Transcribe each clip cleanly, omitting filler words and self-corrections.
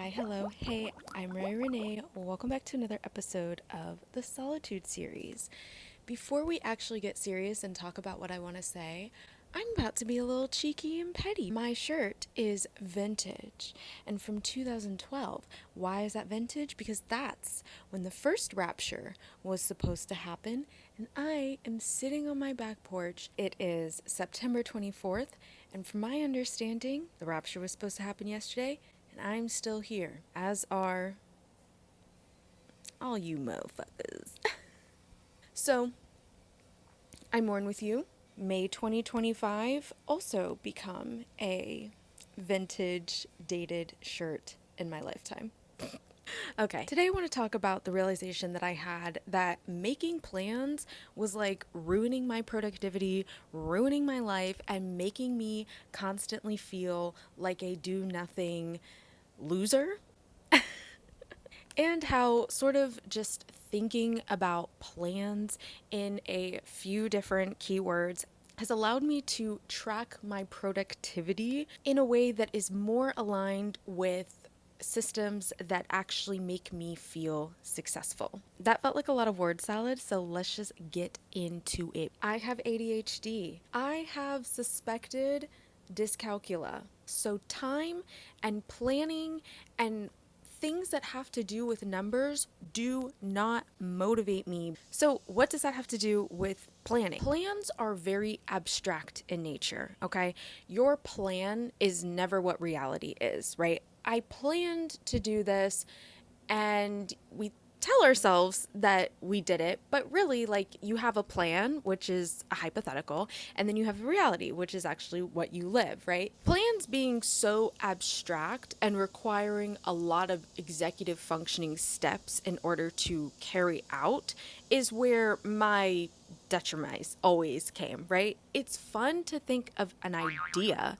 Hi, hello, hey, I'm Ray Renee. Welcome back to another episode of the Solitude series. Before we actually get serious and talk about what I want to say, I'm about to be a little cheeky and petty. My shirt is vintage and from 2012. Why is that vintage? Because that's when the first rapture was supposed to happen, and I am sitting on my back porch. It is September 24th, and from my understanding, the rapture was supposed to happen yesterday, and I'm still here, as are all you motherfuckers. So, I mourn with you. May 2025 also become a vintage dated shirt in my lifetime. Okay, today I want to talk about the realization that I had that making plans was like ruining my productivity, ruining my life, and making me constantly feel like a do nothing loser. And how sort of just thinking about plans in a few different keywords has allowed me to track my productivity in a way that is more aligned with systems that actually make me feel successful. That felt like a lot of word salad, so let's just get into it. I have ADHD. I have suspected dyscalculia. So, time and planning and things that have to do with numbers do not motivate me. So, what does that have to do with planning? Plans are very abstract in nature, okay? Your plan is never what reality is, right? I planned to do this and we tell ourselves that we did it, but really, like, you have a plan, which is a hypothetical, and then you have a reality, which is actually what you live, right? Plans being so abstract and requiring a lot of executive functioning steps in order to carry out is where my detritus always came, right? It's fun to think of an idea.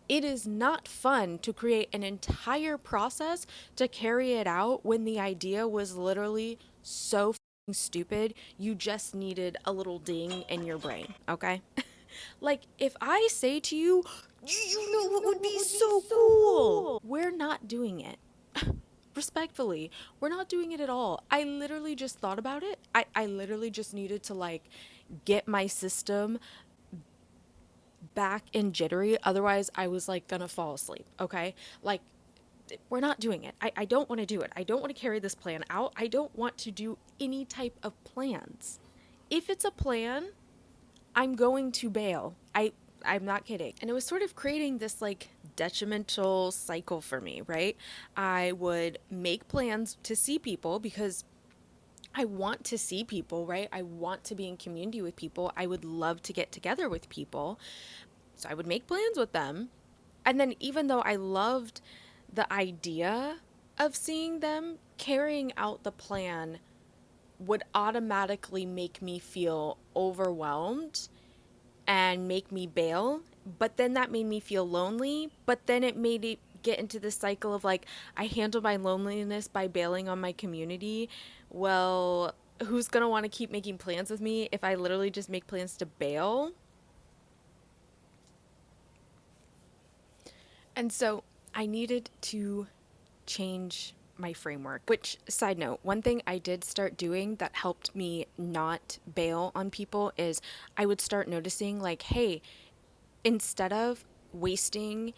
It is not fun to create an entire process to carry it out when the idea was literally so stupid. You just needed a little ding in your brain, okay? Like, if I say to you, you know what would be so cool? We're not doing it. Respectfully, we're not doing it at all. I literally just thought about it. I literally just needed to, like, get my system back and jittery. Otherwise, I was like gonna fall asleep. Okay. Like, we're not doing it. I don't want to do it. I don't want to carry this plan out. I don't want to do any type of plans. If it's a plan, I'm going to bail. I'm not kidding. And it was sort of creating this like detrimental cycle for me, right? I would make plans to see people because I want to see people, right? I want to be in community with people. I would love to get together with people. So I would make plans with them. And then, even though I loved the idea of seeing them, carrying out the plan would automatically make me feel overwhelmed and make me bail. But then that made me feel lonely. But then it made it get into this cycle of like, I handle my loneliness by bailing on my community. Well, who's going to want to keep making plans with me if I literally just make plans to bail? And so I needed to change my framework. Which, side note, one thing I did start doing that helped me not bail on people is I would start noticing, like, hey, instead of wasting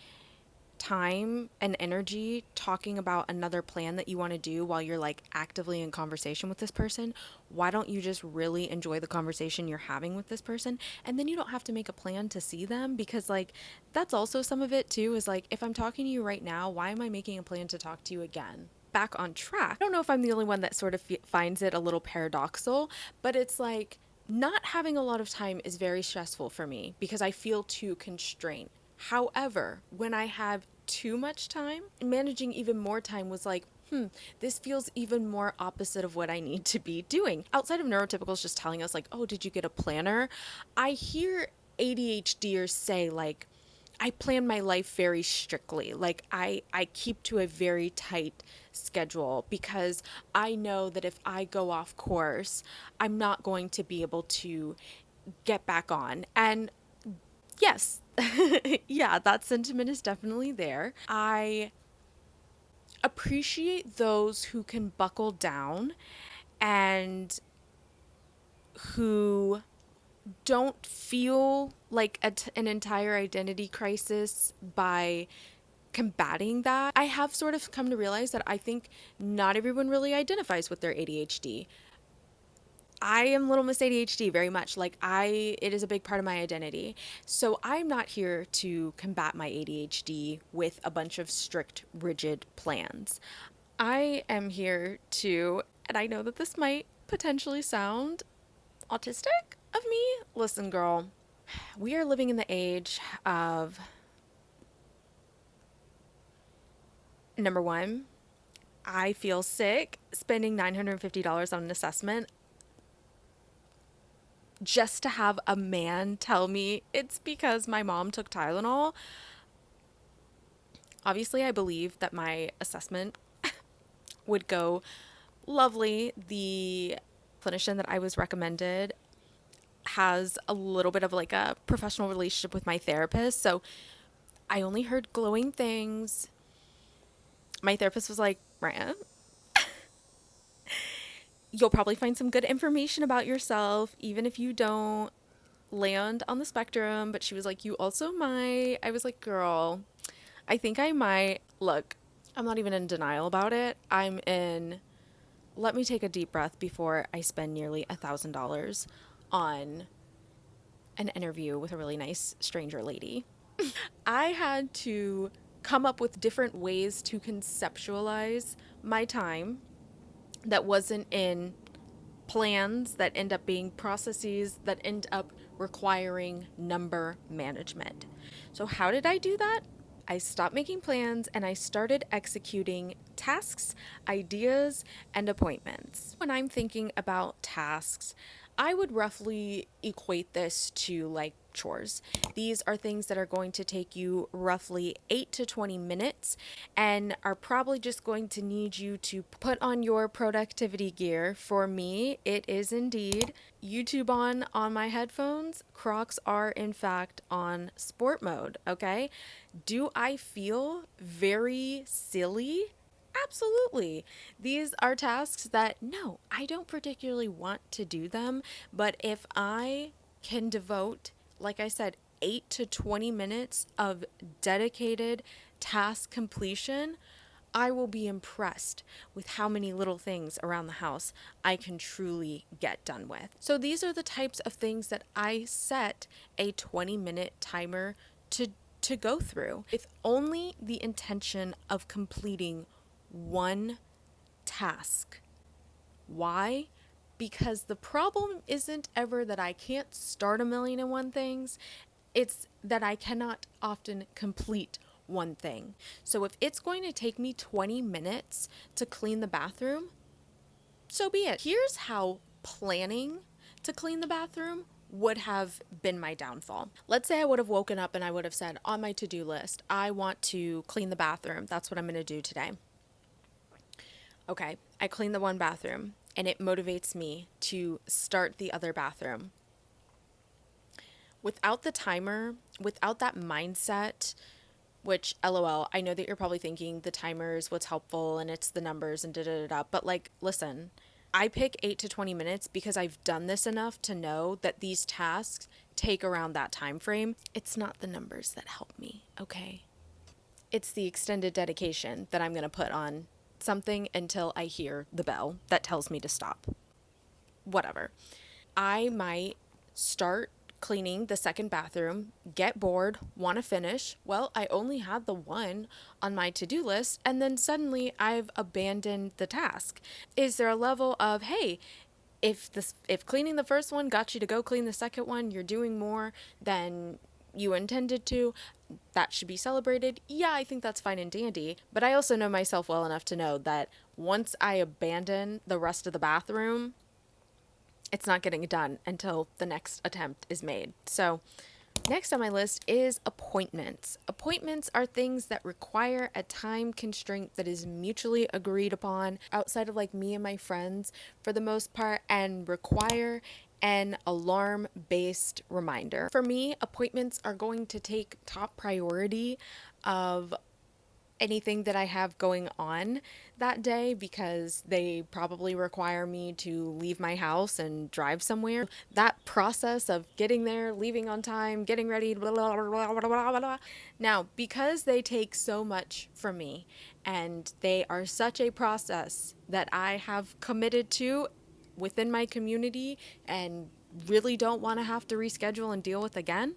time and energy talking about another plan that you want to do while you're like actively in conversation with this person, why don't you just really enjoy the conversation you're having with this person? And then you don't have to make a plan to see them because, like, that's also some of it too is like, if I'm talking to you right now, why am I making a plan to talk to you again? Back on track. I don't know if I'm the only one that sort of finds it a little paradoxical, but it's like, not having a lot of time is very stressful for me because I feel too constrained. However, when I have too much time, managing even more time was like, this feels even more opposite of what I need to be doing. Outside of neurotypicals just telling us, like, oh, did you get a planner? I hear ADHDers say, like, I plan my life very strictly. Like, I keep to a very tight schedule because I know that if I go off course, I'm not going to be able to get back on. And yes, yeah, that sentiment is definitely there. I appreciate those who can buckle down and who don't feel like an entire identity crisis by combating that. I have sort of come to realize that I think not everyone really identifies with their ADHD. I am Little Miss ADHD very much. It is a big part of my identity. So I'm not here to combat my ADHD with a bunch of strict, rigid plans. I am here to, and I know that this might potentially sound autistic of me. Listen, girl, we are living in the age of number one, I feel sick spending $950 on an assessment just to have a man tell me it's because my mom took Tylenol. Obviously, I believe that my assessment would go lovely. The clinician that I was recommended has a little bit of like a professional relationship with my therapist. So I only heard glowing things. My therapist was like, Ryan, you'll probably find some good information about yourself, even if you don't land on the spectrum. But she was like, you also might. I was like, girl, I think I might. Look, I'm not even in denial about it. Let me take a deep breath before I spend nearly $1,000 on an interview with a really nice stranger lady. I had to come up with different ways to conceptualize my time that wasn't in plans that end up being processes that end up requiring number management. So, how did I do that? I stopped making plans and I started executing tasks, ideas, and appointments. When I'm thinking about tasks, I would roughly equate this to like chores. These are things that are going to take you roughly 8 to 20 minutes and are probably just going to need you to put on your productivity gear. For me, it is indeed YouTube on my headphones. Crocs are in fact on sport mode, okay? Do I feel very silly? Absolutely. These are tasks that, no, I don't particularly want to do them, but if I can devote, like I said, 8 to 20 minutes of dedicated task completion, I will be impressed with how many little things around the house I can truly get done with. So these are the types of things that I set a 20-minute timer to go through with only the intention of completing one task. Why? Because the problem isn't ever that I can't start 1,000,001 things. It's that I cannot often complete one thing. So if it's going to take me 20 minutes to clean the bathroom, so be it. Here's how planning to clean the bathroom would have been my downfall. Let's say I would have woken up and I would have said on my to-do list, I want to clean the bathroom. That's what I'm going to do today. Okay, I clean the one bathroom and it motivates me to start the other bathroom. Without the timer, without that mindset, which LOL, I know that you're probably thinking the timer is what's helpful and it's the numbers and da-da-da-da, but like, listen, I pick 8 to 20 minutes because I've done this enough to know that these tasks take around that time frame. It's not the numbers that help me, okay? It's the extended dedication that I'm going to put on something until I hear the bell that tells me to stop. Whatever. I might start cleaning the second bathroom, get bored, want to finish. Well, I only had the one on my to-do list, and then suddenly I've abandoned the task. Is there a level of, hey, if cleaning the first one got you to go clean the second one, you're doing more than you intended to, that should be celebrated? Yeah, I think that's fine and dandy. But I also know myself well enough to know that once I abandon the rest of the bathroom, it's not getting done until the next attempt is made. So next on my list is appointments. Appointments are things that require a time constraint that is mutually agreed upon outside of like me and my friends for the most part, and require an alarm-based reminder. For me, appointments are going to take top priority of anything that I have going on that day because they probably require me to leave my house and drive somewhere. That process of getting there, leaving on time, getting ready, blah, blah, blah, blah, blah, blah, blah. Now, because they take so much from me and they are such a process that I have committed to within my community and really don't want to have to reschedule and deal with again,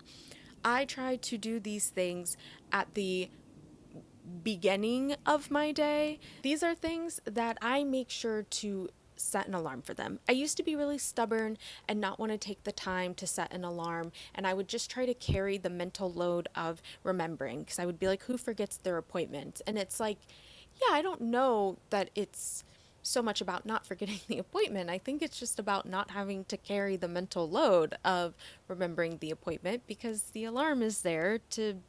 I try to do these things at the beginning of my day. These are things that I make sure to set an alarm for them. I used to be really stubborn and not want to take the time to set an alarm, and I would just try to carry the mental load of remembering because I would be like, who forgets their appointment? And it's like, yeah, I don't know that it's so much about not forgetting the appointment. I think it's just about not having to carry the mental load of remembering the appointment because the alarm is there to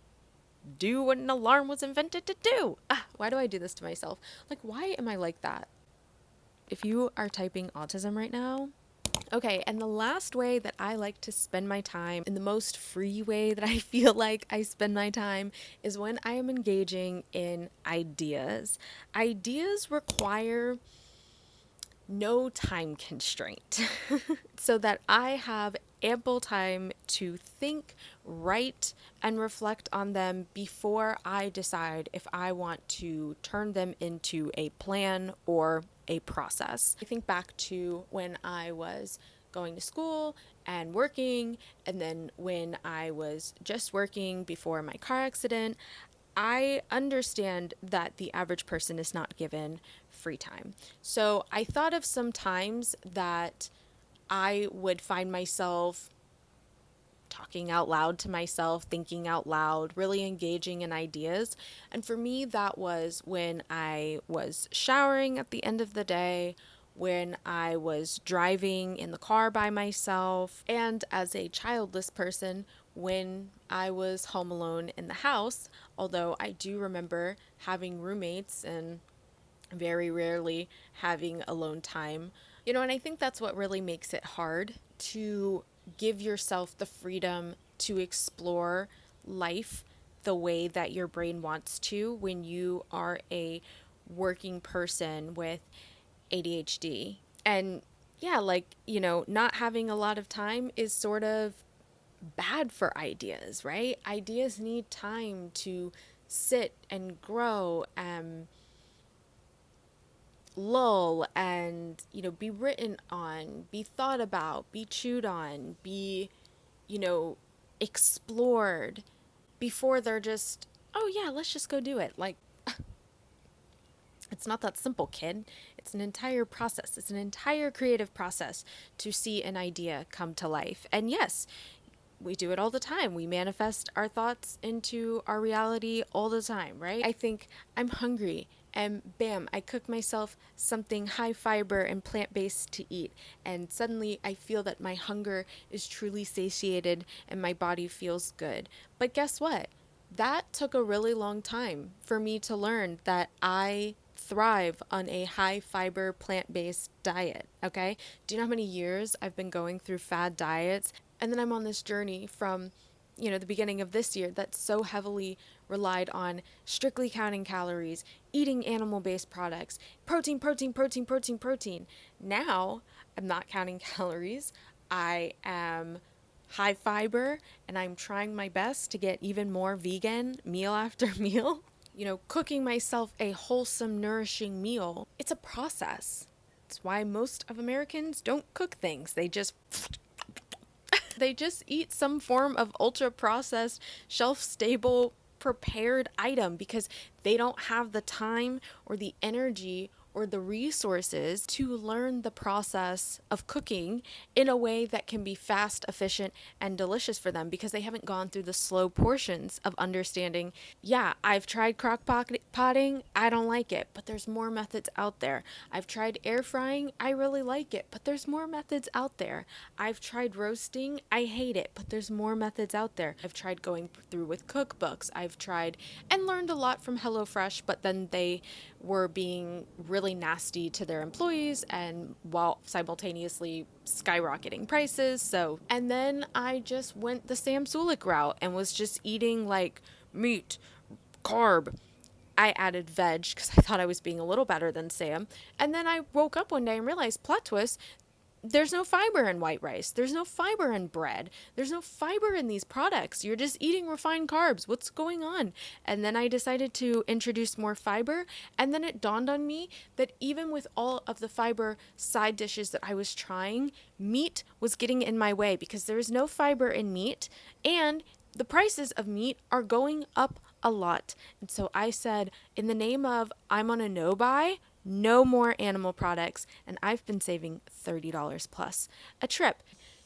do what an alarm was invented to do. Why do I do this to myself? Like, why am I like that? If you are typing autism right now, okay, and the last way that I like to spend my time, in the most free way that I feel like I spend my time, is when I am engaging in ideas. Ideas require no time constraint so that I have ample time to think, write, and reflect on them before I decide if I want to turn them into a plan or a process. I think back to when I was going to school and working, and then when I was just working before my car accident. I understand that the average person is not given free time. So I thought of some times that I would find myself talking out loud to myself, thinking out loud, really engaging in ideas. And for me, that was when I was showering at the end of the day, when I was driving in the car by myself, and as a childless person, when I was home alone in the house. Although I do remember having roommates and very rarely having alone time. And I think that's what really makes it hard to give yourself the freedom to explore life the way that your brain wants to when you are a working person with ADHD. And yeah, like, not having a lot of time is sort of bad for ideas, right? Ideas need time to sit and grow and lull and, be written on, be thought about, be chewed on, be, you know, explored before they're just, oh yeah, let's just go do it. Like, it's not that simple, kid. It's an entire process. It's an entire creative process to see an idea come to life. And yes, we do it all the time. We manifest our thoughts into our reality all the time, right? I think I'm hungry and bam, I cook myself something high fiber and plant-based to eat. And suddenly I feel that my hunger is truly satiated and my body feels good. But guess what? That took a really long time for me to learn that I thrive on a high fiber plant based diet. Okay. Do you know how many years I've been going through fad diets? And then I'm on this journey from, the beginning of this year that's so heavily relied on strictly counting calories, eating animal based products, protein, protein, protein, protein, protein. Now I'm not counting calories. I am high fiber and I'm trying my best to get even more vegan meal after meal. Cooking myself a wholesome, nourishing meal. It's a process. It's why most of Americans don't cook things. They just eat some form of ultra processed, shelf stable, prepared item because they don't have the time or the energy or the resources to learn the process of cooking in a way that can be fast, efficient, and delicious for them because they haven't gone through the slow portions of understanding, yeah, I've tried potting, I don't like it, but there's more methods out there. I've tried air frying, I really like it, but there's more methods out there. I've tried roasting, I hate it, but there's more methods out there. I've tried going through with cookbooks. I've tried and learned a lot from HelloFresh, but then they were being really nasty to their employees and while simultaneously skyrocketing prices. And then I just went the Sam Sulik route and was just eating like meat, carb, I added veg because I thought I was being a little better than Sam. And then I woke up one day and realized, plot twist, there's no fiber in white rice. There's no fiber in bread. There's no fiber in these products. You're just eating refined carbs. What's going on? And then I decided to introduce more fiber. And then it dawned on me that even with all of the fiber side dishes that I was trying, meat was getting in my way because there is no fiber in meat. And the prices of meat are going up a lot. And so I said, in the name of I'm on a no buy, no more animal products, and I've been saving $30 plus a trip.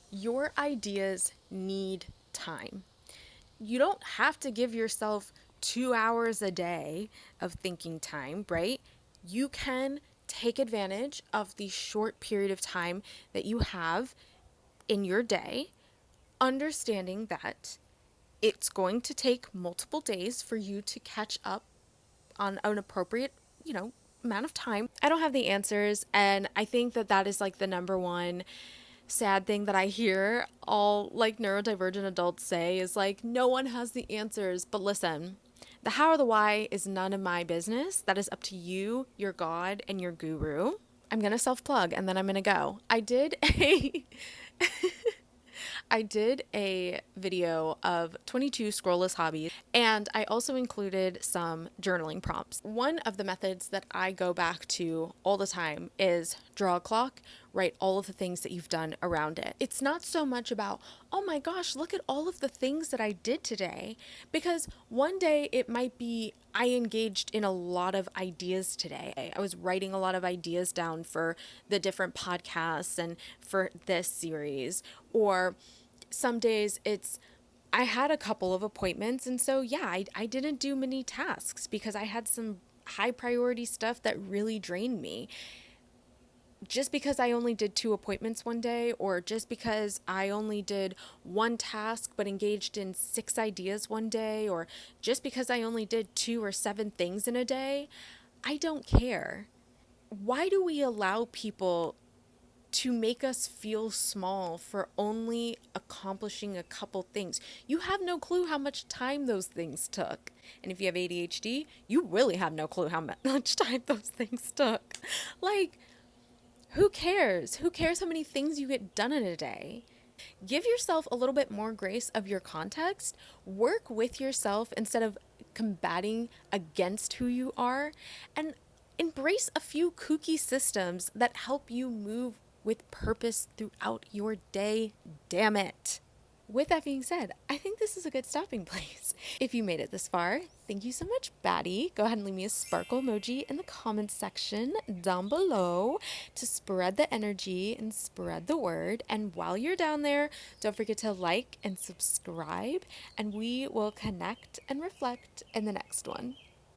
Your ideas need time. You don't have to give yourself 2 hours a day of thinking time, right? You can take advantage of the short period of time that you have in your day, understanding that it's going to take multiple days for you to catch up on an appropriate, amount of time. I don't have the answers, and I think that that is like the number one sad thing that I hear all like neurodivergent adults say is like, no one has the answers. But listen, the how or the why is none of my business. That is up to you, your God, and your guru. I'm going to self plug and then I'm going to go. I did a video of 22 scrollless hobbies, and I also included some journaling prompts. One of the methods that I go back to all the time is draw a clock, write all of the things that you've done around it. It's not so much about, oh my gosh, look at all of the things that I did today, because one day it might be I engaged in a lot of ideas today. I was writing a lot of ideas down for the different podcasts and for this series, or some days it's I had a couple of appointments, and so yeah, I didn't do many tasks because I had some high priority stuff that really drained me. Just because I only did 2 appointments one day, or just because I only did one task but engaged in 6 ideas one day, or just because I only did 2 or 7 things in a day, I don't care. Why do we allow people to make us feel small for only accomplishing a couple things? You have no clue how much time those things took. And if you have ADHD, you really have no clue how much time those things took. Like, who cares? Who cares how many things you get done in a day? Give yourself a little bit more grace of your context. Work with yourself instead of combating against who you are. And embrace a few kooky systems that help you move with purpose throughout your day. Damn it. With that being said, I think this is a good stopping place. If you made it this far, thank you so much, Batty. Go ahead and leave me a sparkle emoji in the comments section down below to spread the energy and spread the word. And while you're down there, don't forget to like and subscribe, and we will connect and reflect in the next one.